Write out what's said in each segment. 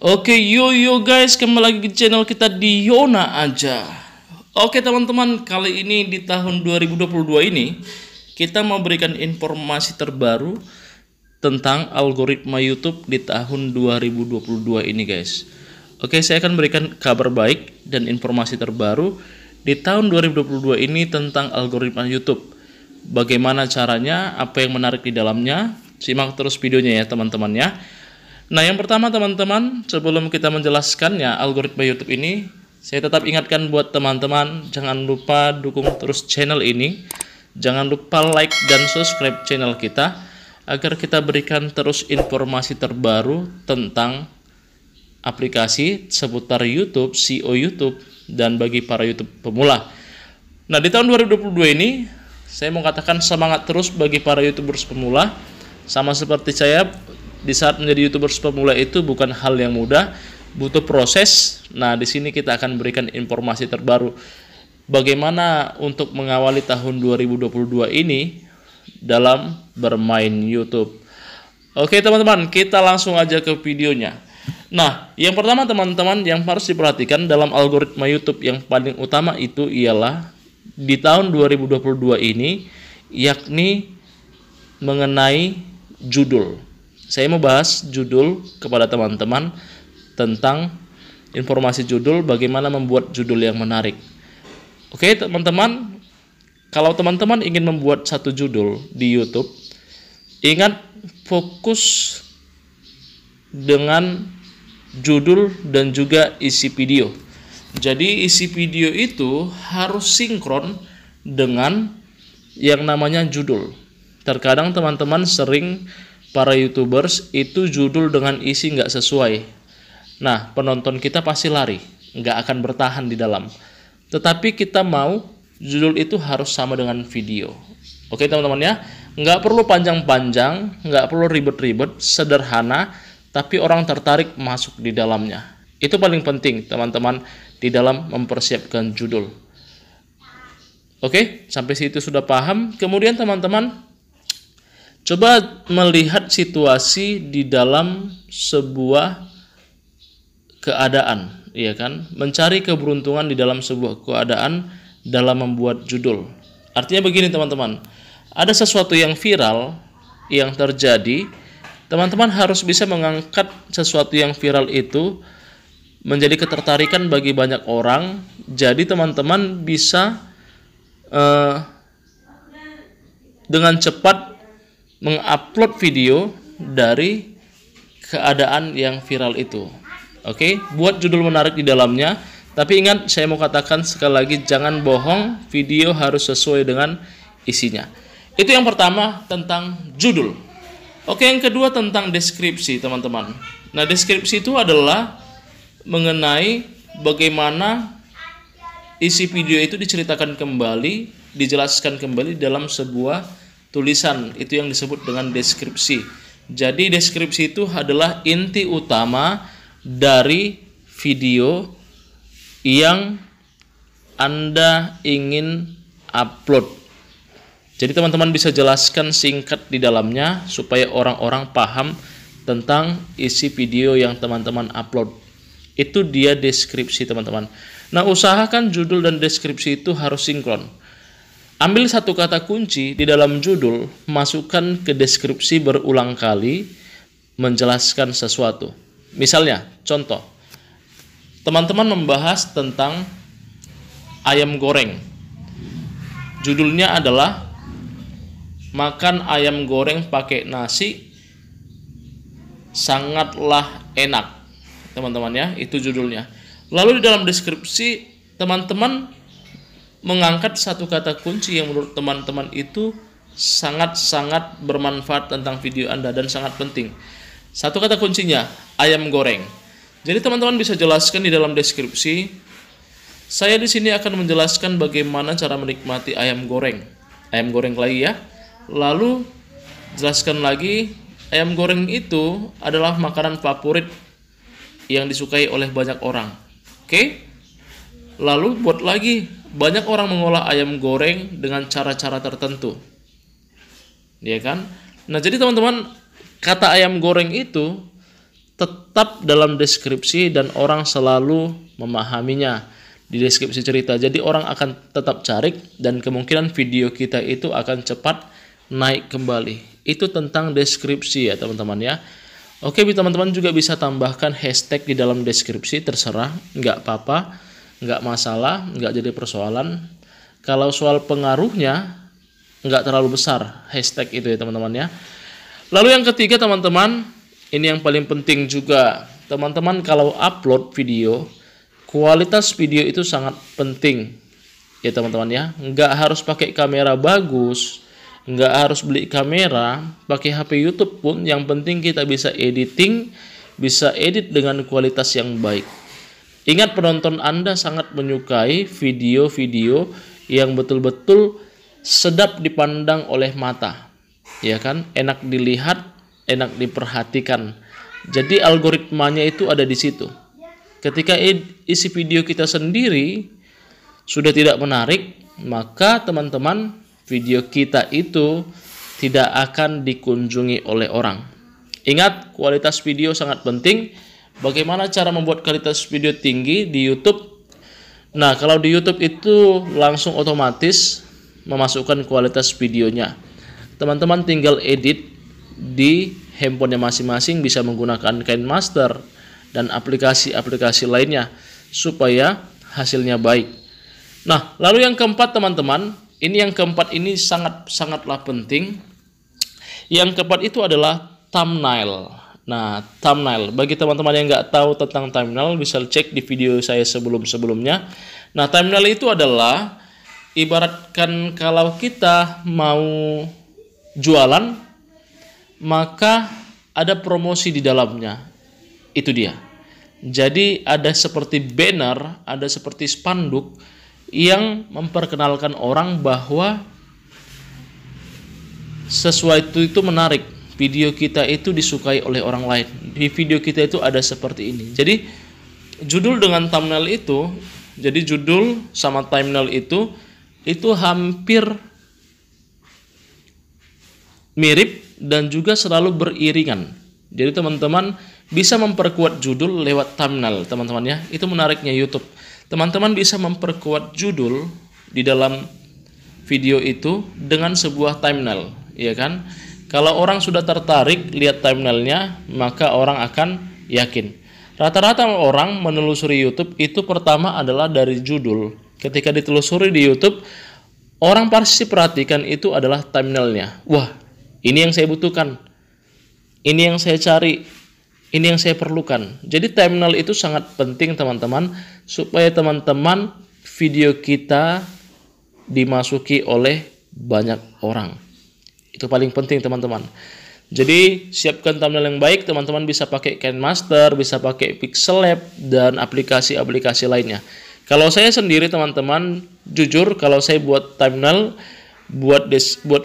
Oke, yo guys, kembali lagi ke channel kita di Yona aja. Oke teman-teman, kali ini di tahun 2022 ini kita mau berikan informasi terbaru tentang algoritma YouTube di tahun 2022 ini guys. Oke, saya akan berikan kabar baik dan informasi terbaru di tahun 2022 ini tentang algoritma YouTube. Bagaimana caranya, apa yang menarik di dalamnya, simak terus videonya ya teman-teman ya. Nah, yang pertama teman-teman, sebelum kita menjelaskannya algoritma YouTube ini, saya tetap ingatkan buat teman-teman, jangan lupa dukung terus channel ini. Jangan lupa like dan subscribe channel kita agar kita berikan terus informasi terbaru tentang aplikasi seputar YouTube, SEO YouTube, dan bagi para YouTube pemula. Nah, di tahun 2022 ini, saya mau katakan semangat terus bagi para YouTubers pemula. Sama seperti saya, di saat menjadi YouTubers pemula itu bukan hal yang mudah, butuh proses. Nah, di sini kita akan berikan informasi terbaru bagaimana untuk mengawali tahun 2022 ini dalam bermain YouTube. Oke teman-teman, kita langsung aja ke videonya. Nah, yang pertama teman-teman yang harus diperhatikan dalam algoritma YouTube yang paling utama itu ialah di tahun 2022 ini, yakni mengenai judul. Saya mau bahas judul kepada teman-teman tentang informasi judul, bagaimana membuat judul yang menarik. Oke teman-teman, kalau teman-teman ingin membuat satu judul di YouTube, ingat fokus dengan judul dan juga isi video. Jadi isi video itu harus sinkron dengan yang namanya judul. Terkadang teman-teman sering para YouTubers itu judul dengan isi nggak sesuai. Nah, penonton kita pasti lari, nggak akan bertahan di dalam. Tetapi kita mau judul itu harus sama dengan video. Oke teman-teman ya, nggak perlu panjang-panjang, nggak perlu ribet-ribet, sederhana, tapi orang tertarik masuk di dalamnya. Itu paling penting teman-teman di dalam mempersiapkan judul. Oke, sampai situ sudah paham. Kemudian teman-teman, coba melihat situasi di dalam sebuah keadaan, ya kan? Mencari keberuntungan di dalam sebuah keadaan dalam membuat judul. Artinya begini teman-teman, ada sesuatu yang viral yang terjadi, teman-teman harus bisa mengangkat sesuatu yang viral itu menjadi ketertarikan bagi banyak orang. Jadi teman-teman bisa dengan cepat mengupload video dari keadaan yang viral itu. Oke, buat judul menarik di dalamnya. Tapi ingat, saya mau katakan sekali lagi, jangan bohong, video harus sesuai dengan isinya. Itu yang pertama tentang judul. Oke, yang kedua tentang deskripsi teman-teman. Nah, deskripsi itu adalah mengenai bagaimana isi video itu diceritakan kembali, dijelaskan kembali dalam sebuah tulisan. Itu yang disebut dengan deskripsi. Jadi deskripsi itu adalah inti utama dari video yang Anda ingin upload. Jadi teman-teman bisa jelaskan singkat di dalamnya supaya orang-orang paham tentang isi video yang teman-teman upload. Itu dia deskripsi teman-teman. Nah, usahakan judul dan deskripsi itu harus sinkron. Ambil satu kata kunci di dalam judul, masukkan ke deskripsi berulang kali menjelaskan sesuatu. Misalnya, contoh, teman-teman membahas tentang ayam goreng. Judulnya adalah makan ayam goreng pakai nasi sangatlah enak. Teman-teman ya, itu judulnya. Lalu di dalam deskripsi teman-teman mengangkat satu kata kunci yang menurut teman-teman itu sangat-sangat bermanfaat tentang video Anda dan sangat penting. Satu kata kuncinya, ayam goreng. Jadi teman-teman bisa jelaskan di dalam deskripsi, saya di sini akan menjelaskan bagaimana cara menikmati ayam goreng. Ayam goreng lagi ya. Lalu jelaskan lagi, ayam goreng itu adalah makanan favorit yang disukai oleh banyak orang. Oke? Lalu buat lagi, banyak orang mengolah ayam goreng dengan cara-cara tertentu. Ya kan? Nah, jadi teman-teman, kata ayam goreng itu tetap dalam deskripsi dan orang selalu memahaminya di deskripsi cerita. Jadi orang akan tetap cari dan kemungkinan video kita itu akan cepat naik kembali. Itu tentang deskripsi ya teman-teman ya. Oke, teman-teman juga bisa tambahkan hashtag di dalam deskripsi, terserah, nggak apa-apa, nggak masalah, nggak jadi persoalan. Kalau soal pengaruhnya nggak terlalu besar hashtag itu ya teman-teman ya. Lalu yang ketiga teman-teman, ini yang paling penting juga, teman-teman kalau upload video, kualitas video itu sangat penting ya teman-teman ya. Nggak harus pakai kamera bagus, nggak harus beli kamera, pakai HP YouTube pun, yang penting kita bisa editing, bisa edit dengan kualitas yang baik. Ingat, penonton Anda sangat menyukai video-video yang betul-betul sedap dipandang oleh mata, ya kan? Enak dilihat, enak diperhatikan. Jadi algoritmanya itu ada di situ. Ketika isi video kita sendiri sudah tidak menarik, maka teman-teman video kita itu tidak akan dikunjungi oleh orang. Ingat, kualitas video sangat penting. Bagaimana cara membuat kualitas video tinggi di YouTube? Nah, kalau di YouTube itu langsung otomatis memasukkan kualitas videonya. Teman-teman tinggal edit di handphonenya masing-masing, bisa menggunakan KineMaster dan aplikasi-aplikasi lainnya supaya hasilnya baik. Nah, lalu yang keempat teman-teman, ini sangatlah penting. Yang keempat itu adalah thumbnail. Nah, thumbnail, bagi teman-teman yang nggak tahu tentang thumbnail, bisa cek di video saya sebelum-sebelumnya. Nah, thumbnail itu adalah, ibaratkan kalau kita mau jualan, maka ada promosi di dalamnya. Itu dia. Jadi ada seperti banner, ada seperti spanduk yang memperkenalkan orang bahwa sesuatu itu menarik, video kita itu disukai oleh orang lain. Di video kita itu ada seperti ini. Jadi judul dengan thumbnail itu, jadi judul sama thumbnail itu hampir mirip dan juga selalu beriringan. Jadi teman-teman bisa memperkuat judul lewat thumbnail, teman-teman ya. Itu menariknya YouTube. Teman-teman bisa memperkuat judul di dalam video itu dengan sebuah thumbnail, ya kan? Kalau orang sudah tertarik lihat thumbnailnya, maka orang akan yakin. Rata-rata orang menelusuri YouTube itu pertama adalah dari judul. Ketika ditelusuri di YouTube, orang pasti perhatikan itu adalah thumbnailnya. Wah, ini yang saya butuhkan, ini yang saya cari, ini yang saya perlukan. Jadi thumbnail itu sangat penting teman-teman, supaya teman-teman video kita dimasuki oleh banyak orang. Itu paling penting teman-teman. Jadi siapkan thumbnail yang baik, teman-teman bisa pakai KineMaster, bisa pakai Pixellab dan aplikasi-aplikasi lainnya. Kalau saya sendiri teman-teman, jujur kalau saya buat thumbnail, buat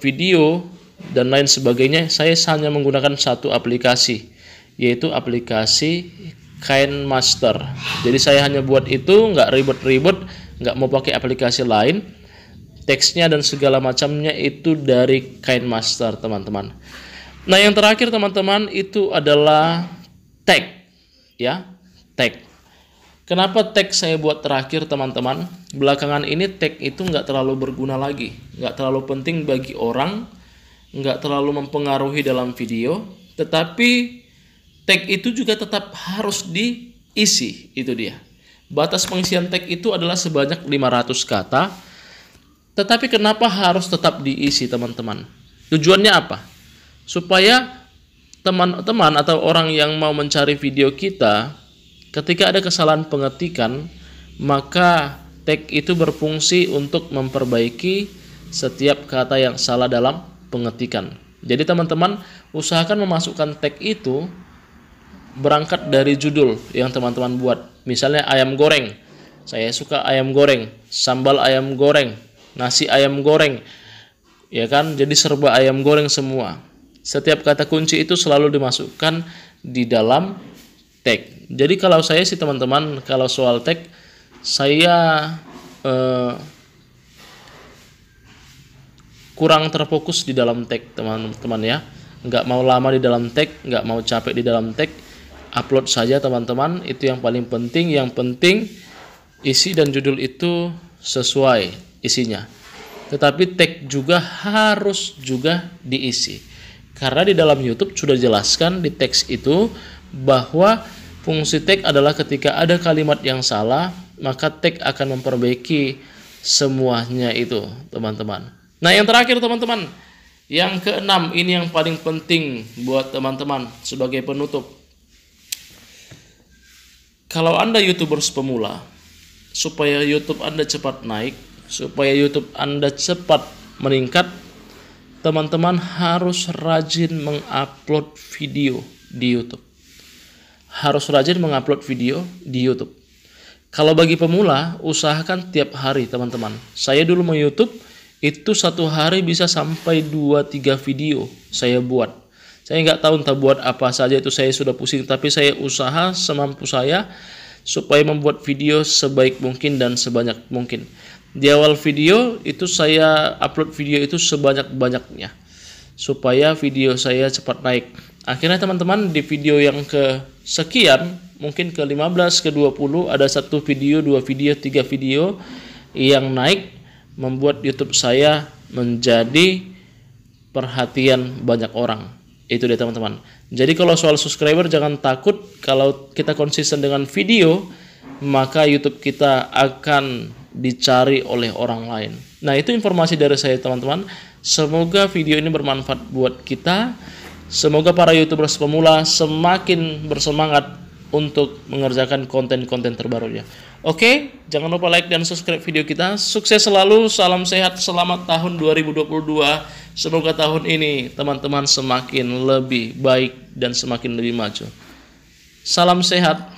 video dan lain sebagainya, saya hanya menggunakan satu aplikasi, yaitu aplikasi KineMaster. Jadi saya hanya buat itu, nggak ribet-ribet, nggak mau pakai aplikasi lain. Teksnya dan segala macamnya itu dari KineMaster teman-teman. Nah, yang terakhir teman-teman itu adalah tag, ya, tag. Kenapa tag saya buat terakhir teman-teman? Belakangan ini tag itu nggak terlalu berguna lagi, nggak terlalu penting bagi orang, nggak terlalu mempengaruhi dalam video. Tetapi tag itu juga tetap harus diisi, itu dia. Batas pengisian tag itu adalah sebanyak 500 kata. Tetapi kenapa harus tetap diisi teman-teman? Tujuannya apa? Supaya teman-teman atau orang yang mau mencari video kita, ketika ada kesalahan pengetikan, maka tag itu berfungsi untuk memperbaiki setiap kata yang salah dalam pengetikan. Jadi teman-teman usahakan memasukkan tag itu berangkat dari judul yang teman-teman buat. Misalnya ayam goreng, saya suka ayam goreng, sambal ayam goreng, nasi ayam goreng, ya kan? Jadi serba ayam goreng semua. Setiap kata kunci itu selalu dimasukkan di dalam tag. Jadi kalau saya sih teman-teman, kalau soal tag saya kurang terfokus di dalam tag teman-teman ya. Nggak mau lama di dalam tag, nggak mau capek di dalam tag. upload saja teman-teman, itu yang paling penting. Yang penting isi dan judul itu sesuai isinya. Tetapi tag juga harus juga diisi. Karena di dalam YouTube sudah jelaskan di teks itu bahwa fungsi tag adalah ketika ada kalimat yang salah, maka tag akan memperbaiki semuanya itu, teman-teman. Nah, yang terakhir teman-teman, yang keenam, ini yang paling penting buat teman-teman sebagai penutup. Kalau Anda YouTubers pemula, supaya YouTube Anda cepat naik, supaya YouTube Anda cepat meningkat, teman-teman harus rajin mengupload video di YouTube. Harus rajin mengupload video di YouTube. Kalau bagi pemula, usahakan tiap hari teman-teman. Saya dulu YouTube itu satu hari bisa sampai 2-3 video saya buat. Saya nggak tahu entah buat apa saja, itu saya sudah pusing. Tapi saya usaha semampu saya supaya membuat video sebaik mungkin dan sebanyak mungkin. Di awal video itu saya upload video itu sebanyak-banyaknya supaya video saya cepat naik. Akhirnya teman-teman di video yang ke sekian, mungkin ke 15, ke 20, ada 1 video, 2 video, 3 video yang naik, membuat YouTube saya menjadi perhatian banyak orang. Itu dia teman-teman. Jadi kalau soal subscriber jangan takut, kalau kita konsisten dengan video, maka YouTube kita akan dicari oleh orang lain. Nah, itu informasi dari saya teman-teman. Semoga video ini bermanfaat buat kita. Semoga para YouTubers pemula semakin bersemangat untuk mengerjakan konten-konten terbarunya. Oke, jangan lupa like dan subscribe video kita. Sukses selalu, salam sehat, selamat tahun 2022. Semoga tahun ini teman-teman semakin lebih baik dan semakin lebih maju. Salam sehat.